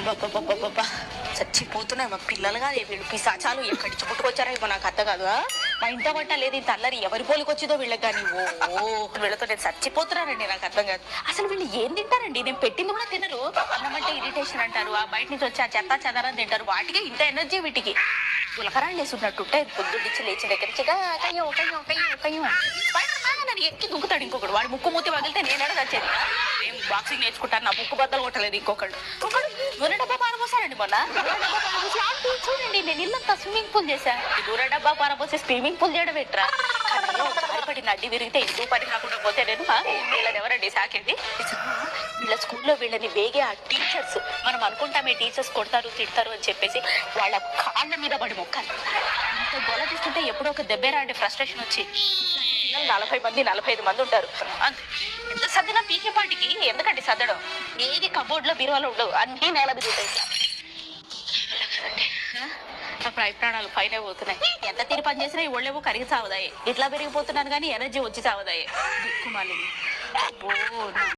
అబ్బబ్బబ్బబ్బబ్బబ్బా చచ్చిపోతున్నాయి మా పిల్లలు కాదు వీళ్ళు పిశాచాలు ఎక్కడి నుంచి పుట్టుకొచ్చారో ఇవ్వ నాకు అర్థం కాదు. మా ఇంట పట్ట లేదు ఇంత అల్లరి ఎవరి పోలికొచ్చిందో వీళ్ళకి కానీ ఓ వీళ్ళతో నేను చచ్చిపోతున్నానండి. నాకు అర్థం కాదు అసలు వీళ్ళు ఏం తింటారండి. నేను పెట్టింది కూడా తినరు. అన్నమంటే ఇరిటేషన్ అంటారు. ఆ బయట నుంచి వచ్చి ఆ చెత్త చెదారని తింటారు. వాటికి ఇంత ఎనర్జీ వీటికి గులకరాలు వేసుకున్నట్టుంటే పొద్దుడిచ్చి లేచి దగ్గర నన్ను ఎక్కి దుంకుతాడు ఇంకొకడు. వాడు ముక్కు మూతి వదిలితే నేనడ వచ్చేది. ఏం బాక్సింగ్ నేర్చుకుంటాను నా ముక్కు బద్దలు కొట్టలేదు. ఇంకొకడు నూనె డబ్బా పారబోసాడండి మొన్న. చూడండి నేను ఇల్లంతా స్విమ్మింగ్ పూల్ చేశాను. నూనె డబ్బా పారబోసి స్విమ్మింగ్ పూల్ చేయడం పెట్టరా పడి నడ్డి విరిగితే ఇంకో పని కాకుండా పోతే నేను వీళ్ళని ఎవరండి సాకేది. వీళ్ళ స్కూల్లో వీళ్ళని వేగే ఆ టీచర్స్ మనం అనుకుంటామే టీచర్స్ కొడతారు తిడతారు అని చెప్పేసి వాళ్ళ కాళ్ళ మీద పడి మొక్కాలి. ఇంత గొల తీసుకుంటే ఎప్పుడో ఒక దెబ్బేరా అంటే ఫ్రస్ట్రేషన్ వచ్చి పిల్లలు 40 మంది 45 మంది ఉంటారు. ఎంత సర్దినా పీకేపాటికి ఎందుకండి సర్దడం. ఏది కబోర్డ్ లో బీరువాలో ఉండవు అన్ని నేల మీద ఉంటాయి. అప్పుడు ప్రాణాలు పైన పోతున్నాయి. ఎంత తిని పని చేసినా ఈ ఒళ్ళేమో కరిగి సావదాయి. ఇట్లా పెరిగిపోతున్నాను కానీ ఎనర్జీ వచ్చి సావదాయి. దిక్కుమాలి.